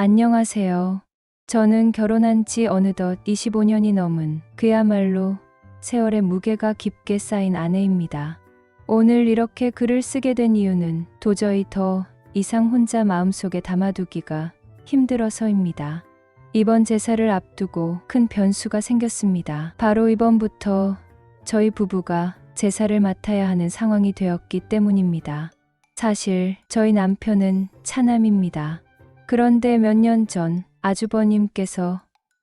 안녕하세요. 저는 결혼한 지 어느덧 25년이 넘은 그야말로 세월의 무게가 깊게 쌓인 아내입니다. 오늘 이렇게 글을 쓰게 된 이유는 도저히 더 이상 혼자 마음속에 담아두기가 힘들어서입니다. 이번 제사를 앞두고 큰 변수가 생겼습니다. 바로 이번부터 저희 부부가 제사를 맡아야 하는 상황이 되었기 때문입니다. 사실 저희 남편은 차남입니다. 그런데 몇 년 전 아주버님께서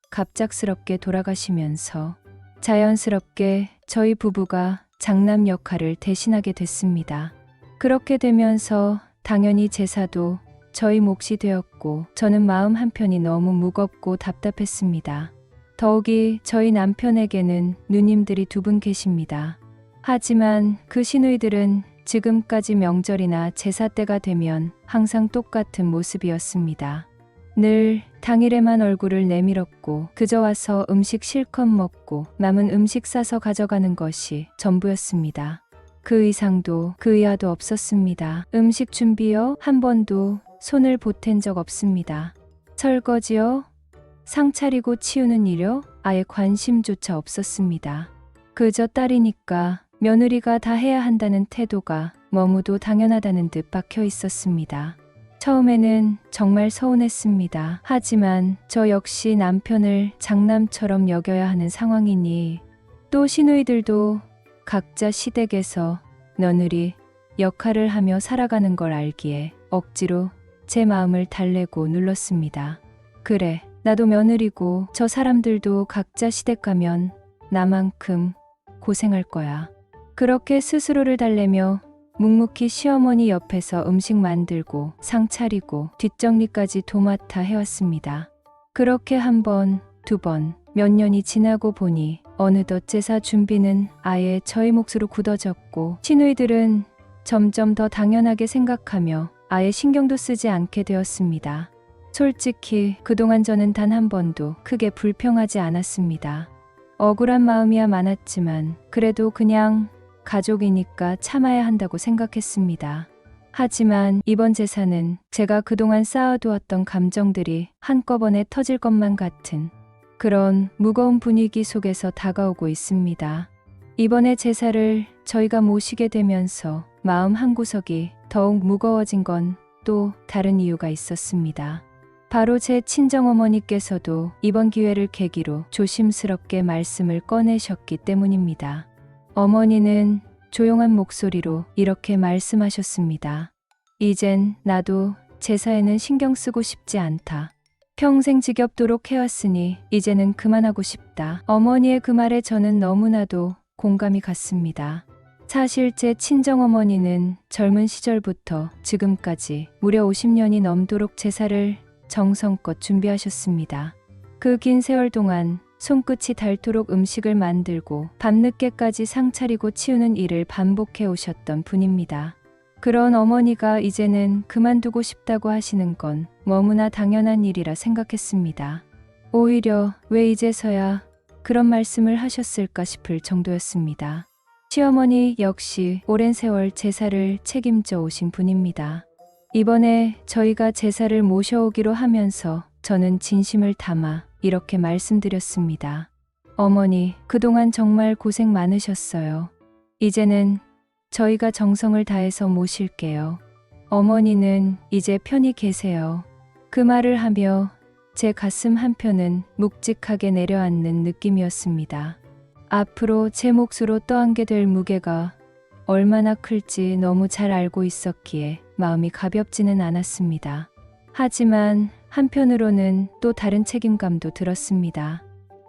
갑작스럽게 돌아가시면서 자연스럽게 저희 부부가 장남 역할을 대신하게 됐습니다. 그렇게 되면서 당연히 제사도 저희 몫이 되었고 저는 마음 한편이 너무 무겁고 답답했습니다. 더욱이 저희 남편에게는 누님들이 2분 계십니다. 하지만 그 시누이들은 지금까지 명절이나 제사 때가 되면 항상 똑같은 모습이었습니다. 늘 당일에만 얼굴을 내밀었고 그저 와서 음식 실컷 먹고 남은 음식 싸서 가져가는 것이 전부였습니다. 그 이상도 그 이하도 없었습니다. 음식 준비요? 한 번도 손을 보탠 적 없습니다. 설거지요? 상 차리고 치우는 일요? 아예 관심조차 없었습니다. 그저 딸이니까 며느리가 다 해야 한다는 태도가 너무도 당연하다는 듯 박혀 있었습니다. 처음에는 정말 서운했습니다. 하지만 저 역시 남편을 장남처럼 여겨야 하는 상황이니 또 시누이들도 각자 시댁에서 며느리 역할을 하며 살아가는 걸 알기에 억지로 제 마음을 달래고 눌렀습니다. 그래, 나도 며느리고 저 사람들도 각자 시댁 가면 나만큼 고생할 거야. 그렇게 스스로를 달래며 묵묵히 시어머니 옆에서 음식 만들고 상 차리고 뒷정리까지 도맡아 해왔습니다. 그렇게 한 번, 2번, 몇 년이 지나고 보니 어느덧 제사 준비는 아예 저희 몫으로 굳어졌고 시누이들은 점점 더 당연하게 생각하며 아예 신경도 쓰지 않게 되었습니다. 솔직히 그동안 저는 단 한 번도 크게 불평하지 않았습니다. 억울한 마음이야 많았지만 그래도 그냥 가족이니까 참아야 한다고 생각했습니다. 하지만 이번 제사는 제가 그동안 쌓아두었던 감정들이 한꺼번에 터질 것만 같은 그런 무거운 분위기 속에서 다가오고 있습니다. 이번에 제사를 저희가 모시게 되면서 마음 한구석이 더욱 무거워진 건 또 다른 이유가 있었습니다. 바로 제 친정어머니께서도 이번 기회를 계기로 조심스럽게 말씀을 꺼내셨기 때문입니다. 어머니는 조용한 목소리로 이렇게 말씀하셨습니다. 이젠 나도 제사에는 신경 쓰고 싶지 않다. 평생 지겹도록 해왔으니 이제는 그만하고 싶다. 어머니의 그 말에 저는 너무나도 공감이 갔습니다. 사실 제 친정어머니는 젊은 시절부터 지금까지 무려 50년이 넘도록 제사를 정성껏 준비하셨습니다. 그 긴 세월 동안 손끝이 닳도록 음식을 만들고 밤늦게까지 상 차리고 치우는 일을 반복해 오셨던 분입니다. 그런 어머니가 이제는 그만두고 싶다고 하시는 건 너무나 당연한 일이라 생각했습니다. 오히려 왜 이제서야 그런 말씀을 하셨을까 싶을 정도였습니다. 시어머니 역시 오랜 세월 제사를 책임져 오신 분입니다. 이번에 저희가 제사를 모셔오기로 하면서 저는 진심을 담아 이렇게 말씀드렸습니다. 어머니, 그동안 정말 고생 많으셨어요. 이제는 저희가 정성을 다해서 모실게요. 어머니는 이제 편히 계세요. 그 말을 하며 제 가슴 한편은 묵직하게 내려앉는 느낌이었습니다. 앞으로 제 몫으로 떠안게 될 무게가 얼마나 클지 너무 잘 알고 있었기에 마음이 가볍지는 않았습니다. 하지만 한편으로는 또 다른 책임감도 들었습니다.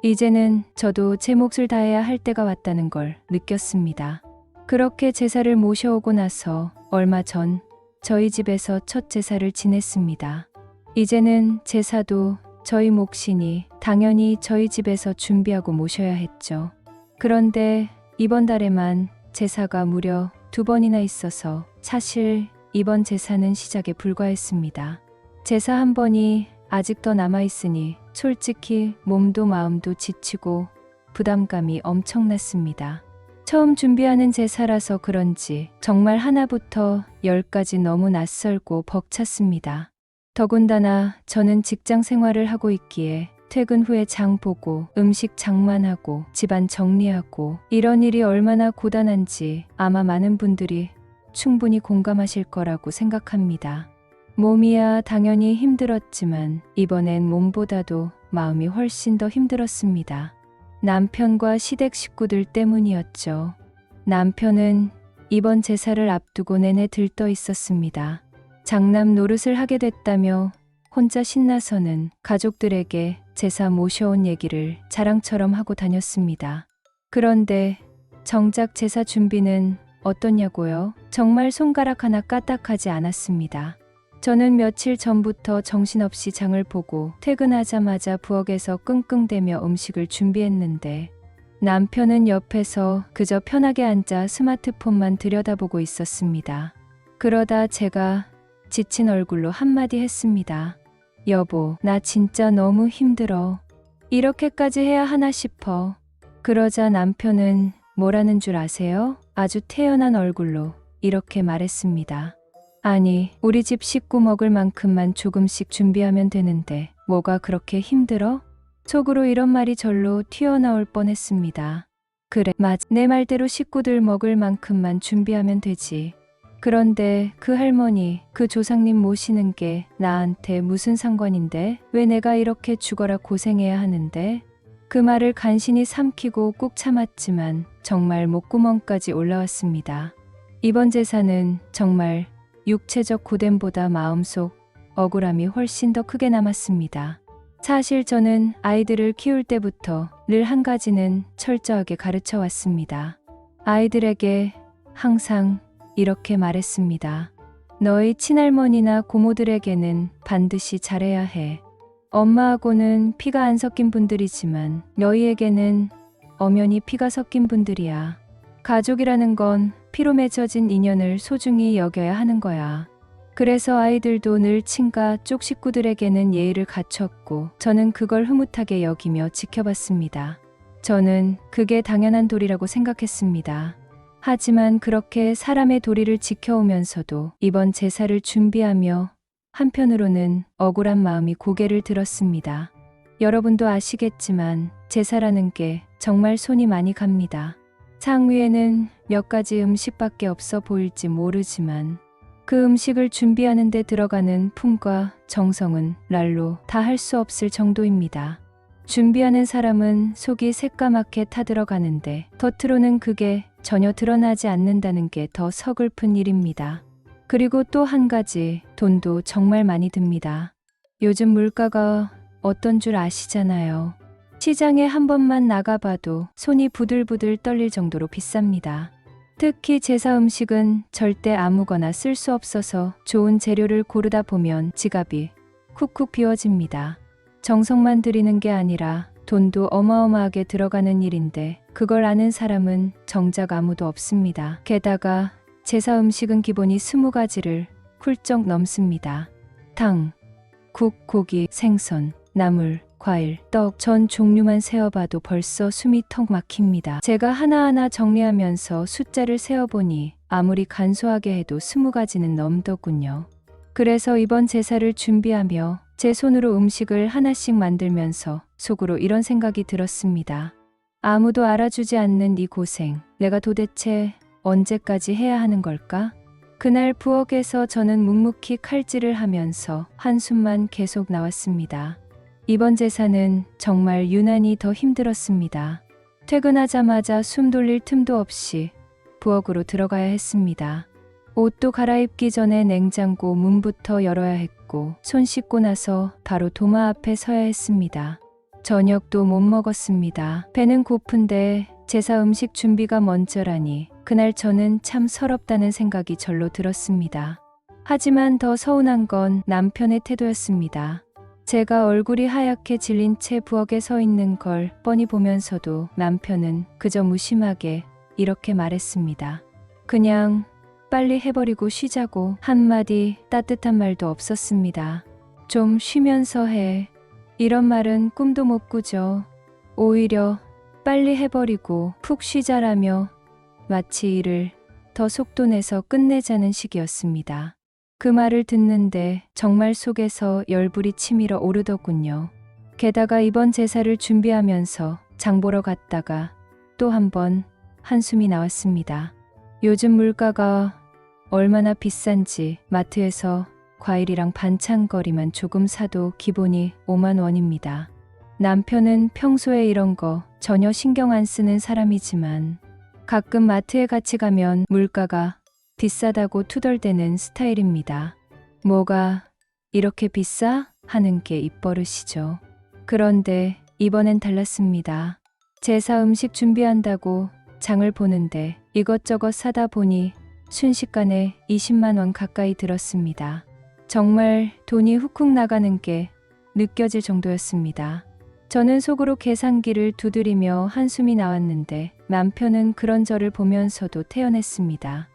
이제는 저도 제 몫을 다해야 할 때가 왔다는 걸 느꼈습니다. 그렇게 제사를 모셔오고 나서 얼마 전 저희 집에서 첫 제사를 지냈습니다. 이제는 제사도 저희 몫이니 당연히 저희 집에서 준비하고 모셔야 했죠. 그런데 이번 달에만 제사가 무려 2번이나 있어서 사실 이번 제사는 시작에 불과했습니다. 제사 한 번이 아직 더 남아있으니 솔직히 몸도 마음도 지치고 부담감이 엄청났습니다. 처음 준비하는 제사라서 그런지 정말 하나부터 10까지 너무 낯설고 벅찼습니다. 더군다나 저는 직장 생활을 하고 있기에 퇴근 후에 장 보고 음식 장만하고 집안 정리하고 이런 일이 얼마나 고단한지 아마 많은 분들이 충분히 공감하실 거라고 생각합니다. 몸이야 당연히 힘들었지만 이번엔 몸보다도 마음이 훨씬 더 힘들었습니다. 남편과 시댁 식구들 때문이었죠. 남편은 이번 제사를 앞두고 내내 들떠 있었습니다. 장남 노릇을 하게 됐다며 혼자 신나서는 가족들에게 제사 모셔온 얘기를 자랑처럼 하고 다녔습니다. 그런데 정작 제사 준비는 어떠냐고요? 정말 손가락 하나 까딱하지 않았습니다. 저는 며칠 전부터 정신없이 장을 보고 퇴근하자마자 부엌에서 끙끙대며 음식을 준비했는데 남편은 옆에서 그저 편하게 앉아 스마트폰만 들여다보고 있었습니다. 그러다 제가 지친 얼굴로 한마디 했습니다. 여보, 나 진짜 너무 힘들어. 이렇게까지 해야 하나 싶어. 그러자 남편은 뭐라는 줄 아세요? 아주 태연한 얼굴로 이렇게 말했습니다. 아니, 우리 집 식구 먹을 만큼만 조금씩 준비하면 되는데 뭐가 그렇게 힘들어? 속으로 이런 말이 절로 튀어나올 뻔했습니다. 그래, 맞아. 내 말대로 식구들 먹을 만큼만 준비하면 되지. 그런데 그 할머니, 그 조상님 모시는 게 나한테 무슨 상관인데? 왜 내가 이렇게 죽어라 고생해야 하는데? 그 말을 간신히 삼키고 꾹 참았지만 정말 목구멍까지 올라왔습니다. 이번 제사는 정말 육체적 고됨보다 마음속 억울함이 훨씬 더 크게 남았습니다. 사실 저는 아이들을 키울 때부터 늘 한 가지는 철저하게 가르쳐 왔습니다. 아이들에게 항상 이렇게 말했습니다. 너희 친할머니나 고모들에게는 반드시 잘해야 해. 엄마하고는 피가 안 섞인 분들이지만 너희에게는 엄연히 피가 섞인 분들이야. 가족이라는 건 피로 맺어진 인연을 소중히 여겨야 하는 거야. 그래서 아이들도 늘 친가 쪽 식구들에게는 예의를 갖췄고 저는 그걸 흐뭇하게 여기며 지켜봤습니다. 저는 그게 당연한 도리라고 생각했습니다. 하지만 그렇게 사람의 도리를 지켜오면서도 이번 제사를 준비하며 한편으로는 억울한 마음이 고개를 들었습니다. 여러분도 아시겠지만 제사라는 게 정말 손이 많이 갑니다. 상 위에는 몇 가지 음식밖에 없어 보일지 모르지만 그 음식을 준비하는 데 들어가는 품과 정성은 날로 다 할 수 없을 정도입니다. 준비하는 사람은 속이 새까맣게 타들어가는데 겉으로는 그게 전혀 드러나지 않는다는 게 더 서글픈 일입니다. 그리고 또 한 가지, 돈도 정말 많이 듭니다. 요즘 물가가 어떤 줄 아시잖아요. 시장에 한 번만 나가봐도 손이 부들부들 떨릴 정도로 비쌉니다. 특히 제사 음식은 절대 아무거나 쓸 수 없어서 좋은 재료를 고르다 보면 지갑이 쿡쿡 비워집니다. 정성만 들이는 게 아니라 돈도 어마어마하게 들어가는 일인데 그걸 아는 사람은 정작 아무도 없습니다. 게다가 제사 음식은 기본이 20가지를 훌쩍 넘습니다. 탕, 국, 고기, 생선, 나물, 과일, 떡, 전 종류만 세어봐도 벌써 숨이 턱 막힙니다. 제가 하나하나 정리하면서 숫자를 세어보니 아무리 간소하게 해도 20가지는 넘더군요. 그래서 이번 제사를 준비하며 제 손으로 음식을 하나씩 만들면서 속으로 이런 생각이 들었습니다. 아무도 알아주지 않는 이 고생, 내가 도대체 언제까지 해야 하는 걸까? 그날 부엌에서 저는 묵묵히 칼질을 하면서 한숨만 계속 나왔습니다. 이번 제사는 정말 유난히 더 힘들었습니다. 퇴근하자마자 숨 돌릴 틈도 없이 부엌으로 들어가야 했습니다. 옷도 갈아입기 전에 냉장고 문부터 열어야 했고 손 씻고 나서 바로 도마 앞에 서야 했습니다. 저녁도 못 먹었습니다. 배는 고픈데 제사 음식 준비가 먼저라니 그날 저는 참 서럽다는 생각이 절로 들었습니다. 하지만 더 서운한 건 남편의 태도였습니다. 제가 얼굴이 하얗게 질린 채 부엌에 서 있는 걸 뻔히 보면서도 남편은 그저 무심하게 이렇게 말했습니다. 그냥 빨리 해버리고 쉬자고. 한마디 따뜻한 말도 없었습니다. 좀 쉬면서 해. 이런 말은 꿈도 못 꾸죠. 오히려 빨리 해버리고 푹 쉬자라며 마치 일을 더 속도 내서 끝내자는 식이었습니다. 그 말을 듣는데 정말 속에서 열불이 치밀어 오르더군요. 게다가 이번 제사를 준비하면서 장 보러 갔다가 또 한 번 한숨이 나왔습니다. 요즘 물가가 얼마나 비싼지 마트에서 과일이랑 반찬거리만 조금 사도 기본이 5만 원입니다. 남편은 평소에 이런 거 전혀 신경 안 쓰는 사람이지만 가끔 마트에 같이 가면 물가가 비싸다고 투덜대는 스타일입니다. 뭐가 이렇게 비싸? 하는 게 입버릇이죠. 그런데 이번엔 달랐습니다. 제사 음식 준비한다고 장을 보는데 이것저것 사다 보니 순식간에 20만 원 가까이 들었습니다. 정말 돈이 훅훅 나가는 게 느껴질 정도였습니다. 저는 속으로 계산기를 두드리며 한숨이 나왔는데 남편은 그런 저를 보면서도 태연했습니다.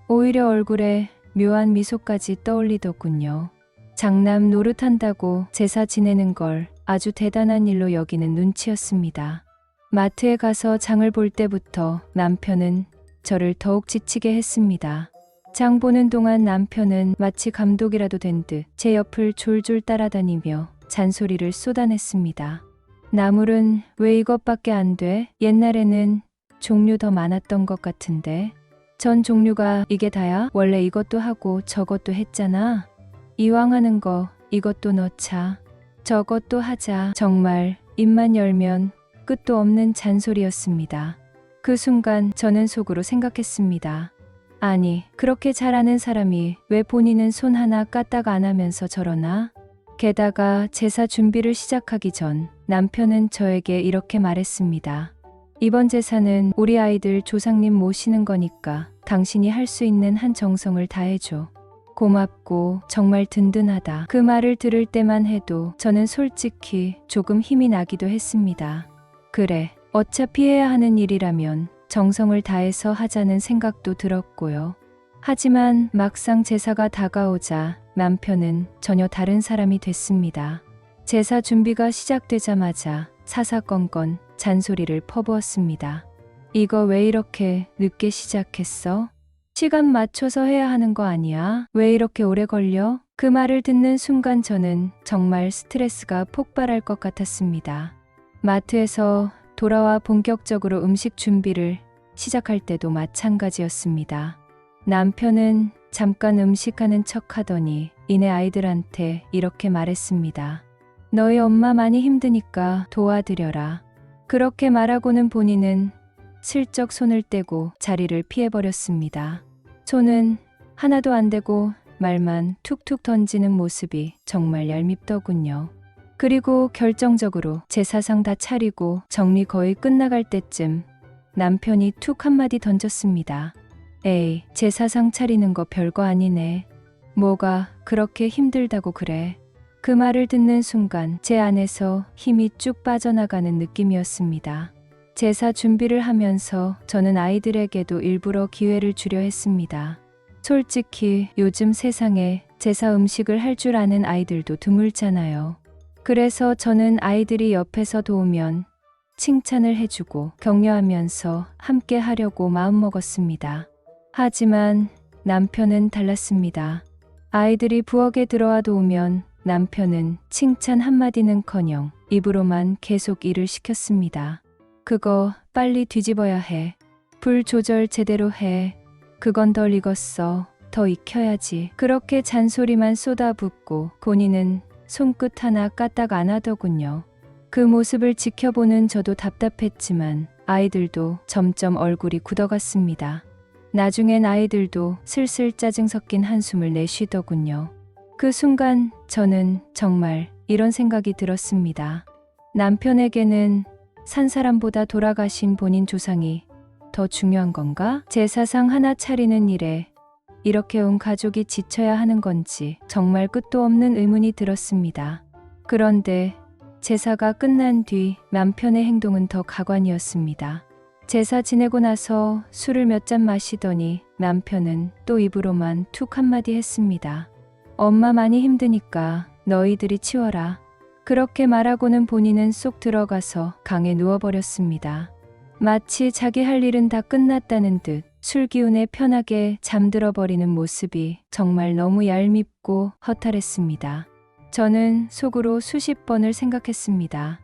오히려 얼굴에 묘한 미소까지 떠올리더군요. 장남 노릇한다고 제사 지내는 걸 아주 대단한 일로 여기는 눈치였습니다. 마트에 가서 장을 볼 때부터 남편은 저를 더욱 지치게 했습니다. 장 보는 동안 남편은 마치 감독이라도 된 듯 제 옆을 졸졸 따라다니며 잔소리를 쏟아냈습니다. 나물은 왜 이것밖에 안 돼? 옛날에는 종류 더 많았던 것 같은데. 전 종류가 이게 다야? 원래 이것도 하고 저것도 했잖아. 이왕 하는 거 이것도 넣자. 저것도 하자. 정말 입만 열면 끝도 없는 잔소리였습니다. 그 순간 저는 속으로 생각했습니다. 아니, 그렇게 잘하는 사람이 왜 본인은 손 하나 까딱 안 하면서 저러나? 게다가 제사 준비를 시작하기 전 남편은 저에게 이렇게 말했습니다. 이번 제사는 우리 아이들 조상님 모시는 거니까 당신이 할 수 있는 한 정성을 다해줘. 고맙고 정말 든든하다. 그 말을 들을 때만 해도 저는 솔직히 조금 힘이 나기도 했습니다. 그래, 어차피 해야 하는 일이라면 정성을 다해서 하자는 생각도 들었고요. 하지만 막상 제사가 다가오자 남편은 전혀 다른 사람이 됐습니다. 제사 준비가 시작되자마자 사사건건 잔소리를 퍼부었습니다. 이거 왜 이렇게 늦게 시작했어? 시간 맞춰서 해야 하는 거 아니야? 왜 이렇게 오래 걸려? 그 말을 듣는 순간 저는 정말 스트레스가 폭발할 것 같았습니다. 마트에서 돌아와 본격적으로 음식 준비를 시작할 때도 마찬가지였습니다. 남편은 잠깐 음식하는 척 하더니 이내 아이들한테 이렇게 말했습니다. 너희 엄마 많이 힘드니까 도와드려라. 그렇게 말하고는 본인은 슬쩍 손을 떼고 자리를 피해버렸습니다. 손은 하나도 안 대고 말만 툭툭 던지는 모습이 정말 얄밉더군요. 그리고 결정적으로 제사상 다 차리고 정리 거의 끝나갈 때쯤 남편이 툭 한마디 던졌습니다. 에이, 제사상 차리는 거 별거 아니네. 뭐가 그렇게 힘들다고 그래. 그 말을 듣는 순간 제 안에서 힘이 쭉 빠져나가는 느낌이었습니다. 제사 준비를 하면서 저는 아이들에게도 일부러 기회를 주려 했습니다. 솔직히 요즘 세상에 제사 음식을 할 줄 아는 아이들도 드물잖아요. 그래서 저는 아이들이 옆에서 도우면 칭찬을 해주고 격려하면서 함께 하려고 마음먹었습니다. 하지만 남편은 달랐습니다. 아이들이 부엌에 들어와 도우면 남편은 칭찬 한마디는커녕 입으로만 계속 일을 시켰습니다. 그거 빨리 뒤집어야 해. 불 조절 제대로 해. 그건 덜 익었어. 더 익혀야지. 그렇게 잔소리만 쏟아붓고 본인은 손끝 하나 까딱 안 하더군요. 그 모습을 지켜보는 저도 답답했지만 아이들도 점점 얼굴이 굳어갔습니다. 나중엔 아이들도 슬슬 짜증 섞인 한숨을 내쉬더군요. 그 순간 저는 정말 이런 생각이 들었습니다. 남편에게는 산 사람보다 돌아가신 본인 조상이 더 중요한 건가? 제사상 하나 차리는 일에 이렇게 온 가족이 지쳐야 하는 건지 정말 끝도 없는 의문이 들었습니다. 그런데 제사가 끝난 뒤 남편의 행동은 더 가관이었습니다. 제사 지내고 나서 술을 몇 잔 마시더니 남편은 또 입으로만 툭 한마디 했습니다. 엄마 많이 힘드니까 너희들이 치워라. 그렇게 말하고는 본인은 쏙 들어가서 강에 누워버렸습니다. 마치 자기 할 일은 다 끝났다는 듯 술기운에 편하게 잠들어 버리는 모습이 정말 너무 얄밉고 허탈했습니다. 저는 속으로 수십 번을 생각했습니다.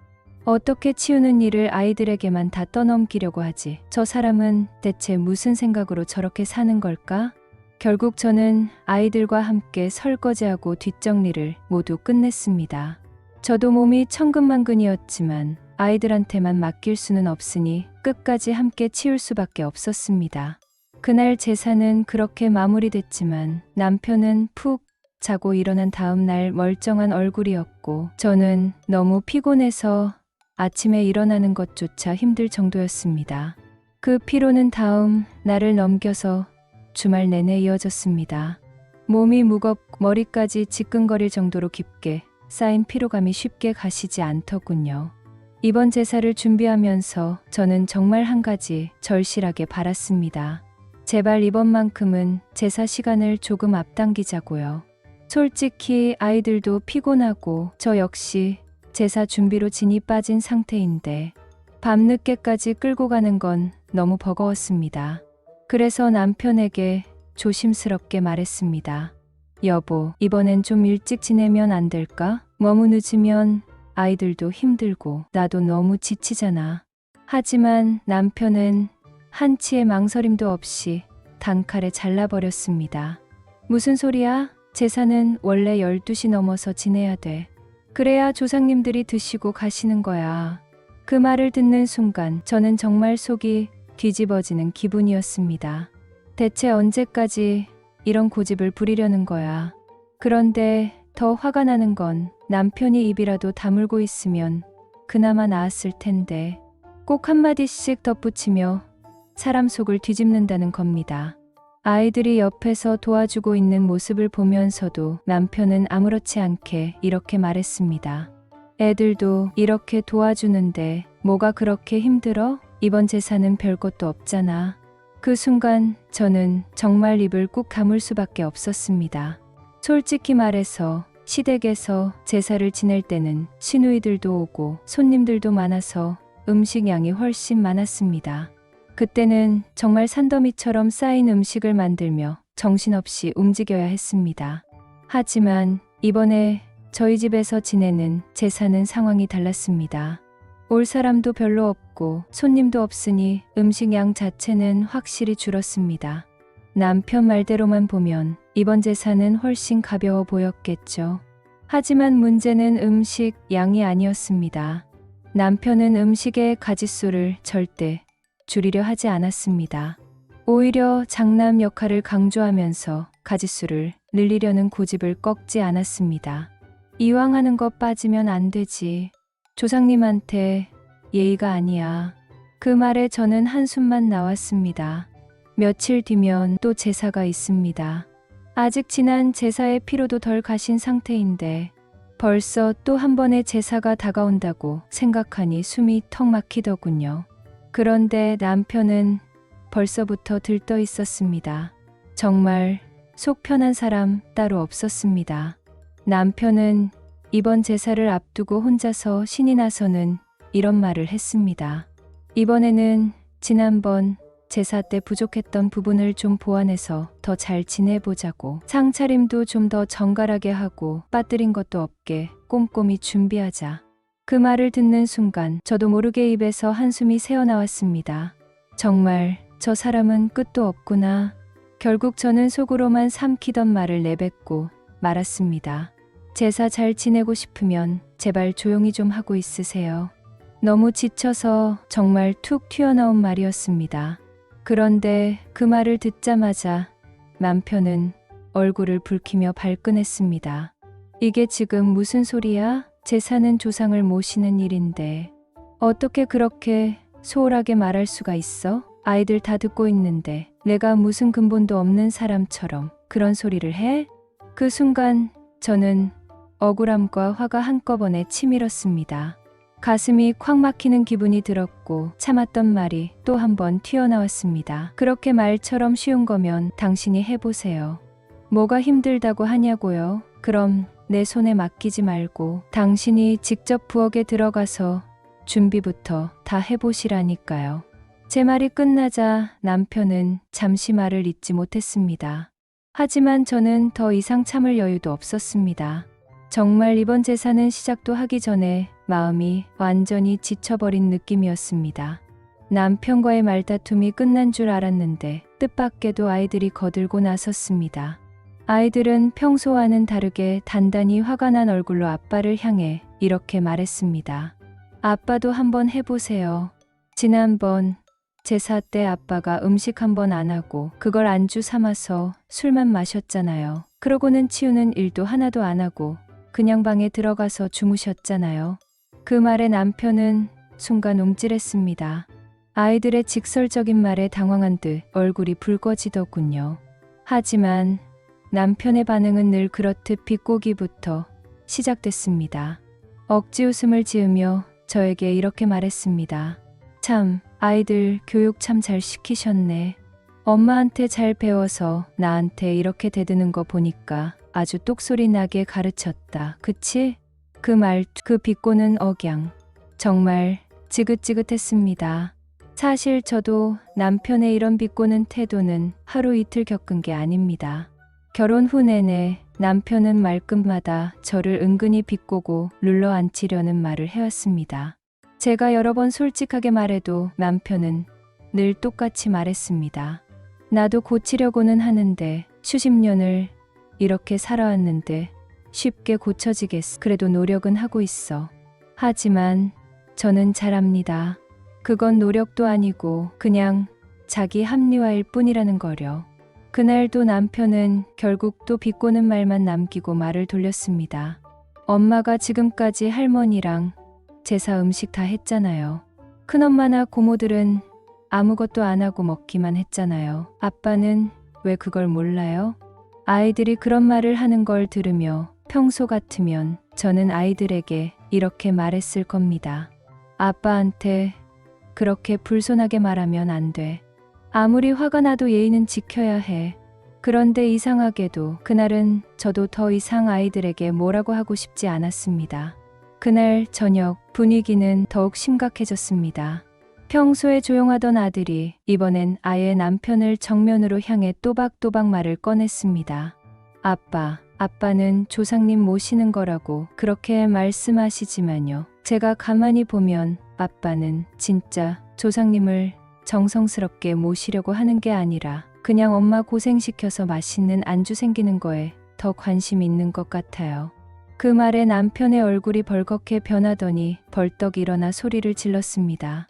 어떻게 치우는 일을 아이들에게만 다 떠넘기려고 하지? 저 사람은 대체 무슨 생각으로 저렇게 사는 걸까? 결국 저는 아이들과 함께 설거지하고 뒷정리를 모두 끝냈습니다. 저도 몸이 천근만근이었지만 아이들한테만 맡길 수는 없으니 끝까지 함께 치울 수밖에 없었습니다. 그날 제사는 그렇게 마무리됐지만 남편은 푹 자고 일어난 다음 날 멀쩡한 얼굴이었고 저는 너무 피곤해서 아침에 일어나는 것조차 힘들 정도였습니다. 그 피로는 다음 날을 넘겨서 주말 내내 이어졌습니다. 몸이 무겁고 머리까지 지끈거릴 정도로 깊게 쌓인 피로감이 쉽게 가시지 않더군요. 이번 제사를 준비하면서 저는 정말 한 가지 절실하게 바랐습니다. 제발 이번만큼은 제사 시간을 조금 앞당기자고요. 솔직히 아이들도 피곤하고 저 역시 제사 준비로 진이 빠진 상태인데 밤늦게까지 끌고 가는 건 너무 버거웠습니다. 그래서 남편에게 조심스럽게 말했습니다. 여보, 이번엔 좀 일찍 지내면 안 될까? 너무 늦으면 아이들도 힘들고 나도 너무 지치잖아. 하지만 남편은 한치의 망설임도 없이 단칼에 잘라버렸습니다. 무슨 소리야? 제사는 원래 12시 넘어서 지내야 돼. 그래야 조상님들이 드시고 가시는 거야. 그 말을 듣는 순간 저는 정말 속이 뒤집어지는 기분이었습니다. 대체 언제까지 이런 고집을 부리려는 거야. 그런데 더 화가 나는 건 남편이 입이라도 다물고 있으면 그나마 나았을 텐데 꼭 한마디씩 덧붙이며 사람 속을 뒤집는다는 겁니다. 아이들이 옆에서 도와주고 있는 모습을 보면서도 남편은 아무렇지 않게 이렇게 말했습니다. 애들도 이렇게 도와주는데 뭐가 그렇게 힘들어? 이번 제사는 별것도 없잖아. 그 순간 저는 정말 입을 꾹 다물 수밖에 없었습니다. 솔직히 말해서 시댁에서 제사를 지낼 때는 시누이들도 오고 손님들도 많아서 음식 양이 훨씬 많았습니다. 그때는 정말 산더미처럼 쌓인 음식을 만들며 정신없이 움직여야 했습니다. 하지만 이번에 저희 집에서 지내는 제사는 상황이 달랐습니다. 올 사람도 별로 없고 손님도 없으니 음식 양 자체는 확실히 줄었습니다. 남편 말대로만 보면 이번 제사는 훨씬 가벼워 보였겠죠. 하지만 문제는 음식 양이 아니었습니다. 남편은 음식의 가짓수를 절대 줄이려 하지 않았습니다. 오히려 장남 역할을 강조하면서 가짓수를 늘리려는 고집을 꺾지 않았습니다. 이왕 하는 거 빠지면 안 되지. 조상님한테 예의가 아니야. 그 말에 저는 한숨만 나왔습니다. 며칠 뒤면 또 제사가 있습니다. 아직 지난 제사의 피로도 덜 가신 상태인데 벌써 또 한 번의 제사가 다가온다고 생각하니 숨이 턱 막히더군요. 그런데 남편은 벌써부터 들떠 있었습니다. 정말 속 편한 사람 따로 없었습니다. 남편은 이번 제사를 앞두고 혼자서 신이 나서는 이런 말을 했습니다. 이번에는 지난번 제사 때 부족했던 부분을 좀 보완해서 더 잘 지내보자고. 상차림도 좀 더 정갈하게 하고 빠뜨린 것도 없게 꼼꼼히 준비하자. 그 말을 듣는 순간 저도 모르게 입에서 한숨이 새어나왔습니다. 정말 저 사람은 끝도 없구나. 결국 저는 속으로만 삼키던 말을 내뱉고 말았습니다. 제사 잘 지내고 싶으면 제발 조용히 좀 하고 있으세요. 너무 지쳐서 정말 툭 튀어나온 말이었습니다. 그런데 그 말을 듣자마자 남편은 얼굴을 붉히며 발끈했습니다. 이게 지금 무슨 소리야? 제사는 조상을 모시는 일인데 어떻게 그렇게 소홀하게 말할 수가 있어? 아이들 다 듣고 있는데 내가 무슨 근본도 없는 사람처럼 그런 소리를 해? 그 순간 저는 억울함과 화가 한꺼번에 치밀었습니다. 가슴이 콱 막히는 기분이 들었고 참았던 말이 또 한 번 튀어나왔습니다. 그렇게 말처럼 쉬운 거면 당신이 해보세요. 뭐가 힘들다고 하냐고요? 그럼 내 손에 맡기지 말고 당신이 직접 부엌에 들어가서 준비부터 다 해보시라니까요. 제 말이 끝나자 남편은 잠시 말을 잇지 못했습니다. 하지만 저는 더 이상 참을 여유도 없었습니다. 정말 이번 제사는 시작도 하기 전에 마음이 완전히 지쳐버린 느낌이었습니다. 남편과의 말다툼이 끝난 줄 알았는데 뜻밖에도 아이들이 거들고 나섰습니다. 아이들은 평소와는 다르게 단단히 화가 난 얼굴로 아빠를 향해 이렇게 말했습니다. 아빠도 한번 해보세요. 지난번 제사 때 아빠가 음식 한번 안 하고 그걸 안주 삼아서 술만 마셨잖아요. 그러고는 치우는 일도 하나도 안 하고 그냥 방에 들어가서 주무셨잖아요. 그 말에 남편은 순간 움찔했습니다. 아이들의 직설적인 말에 당황한 듯 얼굴이 붉어지더군요. 하지만 남편의 반응은 늘 그렇듯 비꼬기부터 시작됐습니다. 억지 웃음을 지으며 저에게 이렇게 말했습니다. 참, 아이들 교육 참 잘 시키셨네. 엄마한테 잘 배워서 나한테 이렇게 대드는 거 보니까 아주 똑소리 나게 가르쳤다. 그치? 그 말투, 그 비꼬는 억양. 정말 지긋지긋했습니다. 사실 저도 남편의 이런 비꼬는 태도는 하루 이틀 겪은 게 아닙니다. 결혼 후 내내 남편은 말끝마다 저를 은근히 비꼬고 눌러앉히려는 말을 해왔습니다. 제가 여러 번 솔직하게 말해도 남편은 늘 똑같이 말했습니다. 나도 고치려고는 하는데 수십 년을 이렇게 살아왔는데 쉽게 고쳐지겠어. 그래도 노력은 하고 있어. 하지만 저는 잘합니다. 그건 노력도 아니고 그냥 자기 합리화일 뿐이라는 거려. 그날도 남편은 결국 또 비꼬는 말만 남기고 말을 돌렸습니다. 엄마가 지금까지 할머니랑 제사 음식 다 했잖아요. 큰엄마나 고모들은 아무것도 안 하고 먹기만 했잖아요. 아빠는 왜 그걸 몰라요? 아이들이 그런 말을 하는 걸 들으며 평소 같으면 저는 아이들에게 이렇게 말했을 겁니다. 아빠한테 그렇게 불손하게 말하면 안 돼. 아무리 화가 나도 예의는 지켜야 해. 그런데 이상하게도 그날은 저도 더 이상 아이들에게 뭐라고 하고 싶지 않았습니다. 그날 저녁 분위기는 더욱 심각해졌습니다. 평소에 조용하던 아들이 이번엔 아예 남편을 정면으로 향해 또박또박 말을 꺼냈습니다. 아빠는 조상님 모시는 거라고 그렇게 말씀하시지만요. 제가 가만히 보면 아빠는 진짜 조상님을 정성스럽게 모시려고 하는 게 아니라 그냥 엄마 고생시켜서 맛있는 안주 생기는 거에 더 관심 있는 것 같아요. 그 말에 남편의 얼굴이 벌겋게 변하더니 벌떡 일어나 소리를 질렀습니다.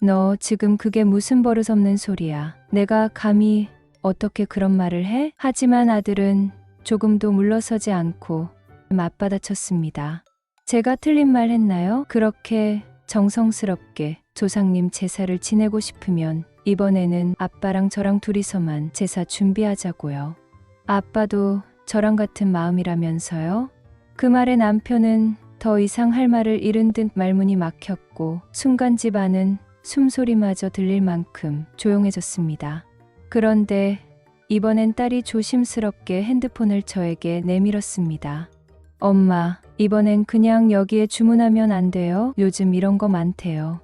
너 지금 그게 무슨 버릇없는 소리야. 내가 감히 어떻게 그런 말을 해? 하지만 아들은 조금도 물러서지 않고 맞받아쳤습니다. 제가 틀린 말 했나요? 그렇게 정성스럽게 조상님 제사를 지내고 싶으면 이번에는 아빠랑 저랑 둘이서만 제사 준비하자고요. 아빠도 저랑 같은 마음이라면서요? 그 말에 남편은 더 이상 할 말을 잃은 듯 말문이 막혔고 순간 집안은 숨소리마저 들릴 만큼 조용해졌습니다. 그런데 이번엔 딸이 조심스럽게 핸드폰을 저에게 내밀었습니다. 엄마, 이번엔 그냥 여기에 주문하면 안 돼요? 요즘 이런 거 많대요.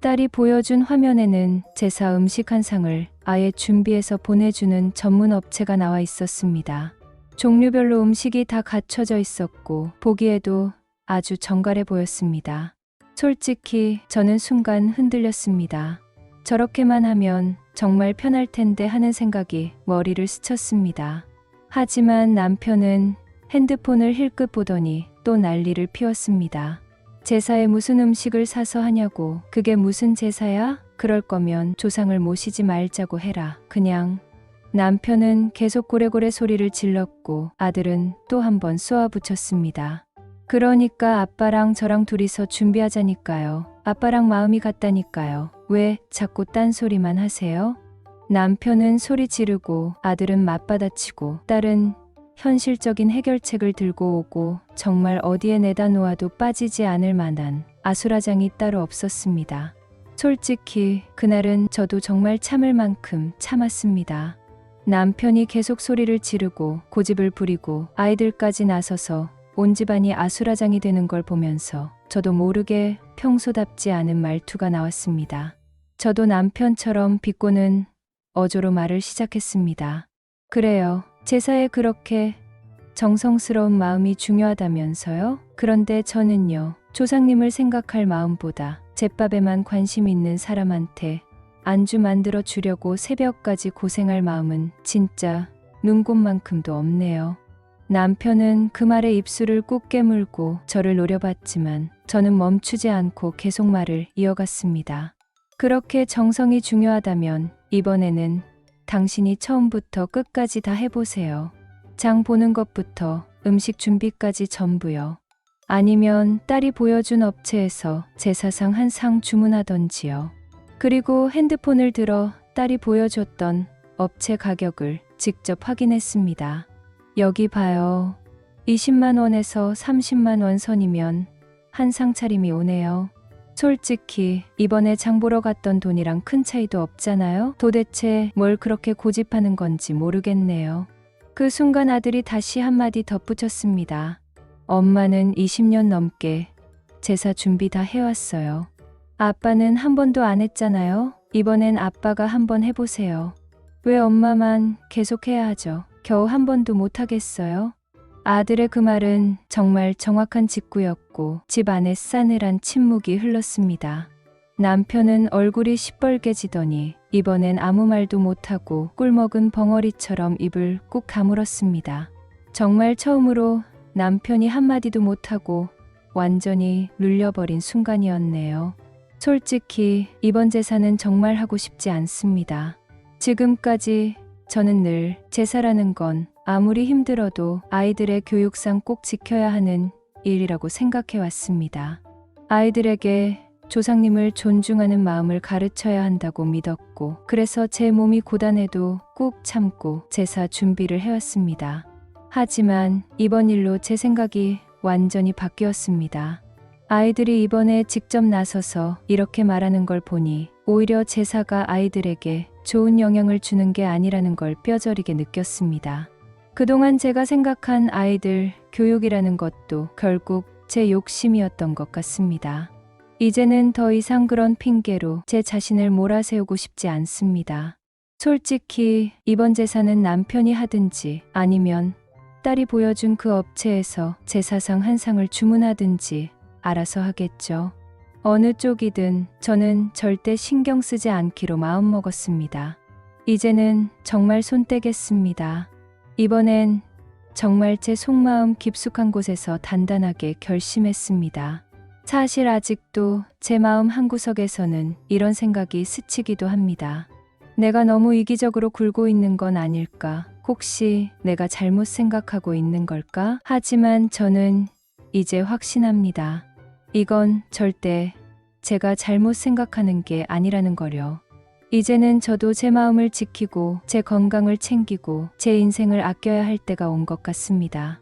딸이 보여준 화면에는 제사 음식 한 상을 아예 준비해서 보내주는 전문 업체가 나와 있었습니다. 종류별로 음식이 다 갖춰져 있었고 보기에도 아주 정갈해 보였습니다. 솔직히 저는 순간 흔들렸습니다. 저렇게만 하면 정말 편할 텐데 하는 생각이 머리를 스쳤습니다. 하지만 남편은 핸드폰을 힐끗 보더니 또 난리를 피웠습니다. 제사에 무슨 음식을 사서 하냐고. 그게 무슨 제사야? 그럴 거면 조상을 모시지 말자고 해라. 그냥. 남편은 계속 고래고래 소리를 질렀고 아들은 또 한 번 쏘아붙였습니다. 그러니까 아빠랑 저랑 둘이서 준비하자니까요. 아빠랑 마음이 같다니까요. 왜 자꾸 딴소리만 하세요? 남편은 소리 지르고 아들은 맞받아치고 딸은 현실적인 해결책을 들고 오고 정말 어디에 내다 놓아도 빠지지 않을 만한 아수라장이 따로 없었습니다. 솔직히 그날은 저도 정말 참을 만큼 참았습니다. 남편이 계속 소리를 지르고 고집을 부리고 아이들까지 나서서 온 집안이 아수라장이 되는 걸 보면서 저도 모르게 평소답지 않은 말투가 나왔습니다. 저도 남편처럼 비꼬는 어조로 말을 시작했습니다. 그래요. 제사에 그렇게 정성스러운 마음이 중요하다면서요? 그런데 저는요, 조상님을 생각할 마음보다 제밥에만 관심 있는 사람한테 안주 만들어 주려고 새벽까지 고생할 마음은 진짜 눈곱만큼도 없네요. 남편은 그 말에 입술을 꾹 깨물고 저를 노려봤지만 저는 멈추지 않고 계속 말을 이어갔습니다. 그렇게 정성이 중요하다면 이번에는 당신이 처음부터 끝까지 다 해보세요. 장 보는 것부터 음식 준비까지 전부요. 아니면 딸이 보여준 업체에서 제사상 한 상 주문하던지요. 그리고 핸드폰을 들어 딸이 보여줬던 업체 가격을 직접 확인했습니다. 여기 봐요. 20만 원에서 30만 원 선이면 한 상 차림이 오네요. 솔직히 이번에 장 보러 갔던 돈이랑 큰 차이도 없잖아요. 도대체 뭘 그렇게 고집하는 건지 모르겠네요. 그 순간 아들이 다시 한마디 덧붙였습니다. 엄마는 20년 넘게 제사 준비 다 해왔어요. 아빠는 한 번도 안 했잖아요. 이번엔 아빠가 한번 해보세요. 왜 엄마만 계속 해야 하죠? 겨우 한 번도 못 하겠어요? 아들의 그 말은 정말 정확한 직구였고 집 안에 싸늘한 침묵이 흘렀습니다. 남편은 얼굴이 시뻘개지더니 이번엔 아무 말도 못하고 꿀먹은 벙어리처럼 입을 꾹 다물었습니다. 정말 처음으로 남편이 한마디도 못하고 완전히 눌려버린 순간이었네요. 솔직히 이번 제사는 정말 하고 싶지 않습니다. 지금까지 저는 늘 제사라는 건 아무리 힘들어도 아이들의 교육상 꼭 지켜야 하는 일이라고 생각해 왔습니다. 아이들에게 조상님을 존중하는 마음을 가르쳐야 한다고 믿었고, 그래서 제 몸이 고단해도 꾹 참고 제사 준비를 해왔습니다. 하지만 이번 일로 제 생각이 완전히 바뀌었습니다. 아이들이 이번에 직접 나서서 이렇게 말하는 걸 보니 오히려 제사가 아이들에게 좋은 영향을 주는 게 아니라는 걸 뼈저리게 느꼈습니다. 그동안 제가 생각한 아이들 교육이라는 것도 결국 제 욕심이었던 것 같습니다. 이제는 더 이상 그런 핑계로 제 자신을 몰아세우고 싶지 않습니다. 솔직히 이번 제사는 남편이 하든지 아니면 딸이 보여준 그 업체에서 제사상 한 상을 주문하든지 알아서 하겠죠. 어느 쪽이든 저는 절대 신경 쓰지 않기로 마음먹었습니다. 이제는 정말 손 떼겠습니다. 이번엔 정말 제 속마음 깊숙한 곳에서 단단하게 결심했습니다. 사실 아직도 제 마음 한구석에서는 이런 생각이 스치기도 합니다. 내가 너무 이기적으로 굴고 있는 건 아닐까? 혹시 내가 잘못 생각하고 있는 걸까? 하지만 저는 이제 확신합니다. 이건 절대 제가 잘못 생각하는 게 아니라는 거요. 이제는 저도 제 마음을 지키고 제 건강을 챙기고 제 인생을 아껴야 할 때가 온 것 같습니다.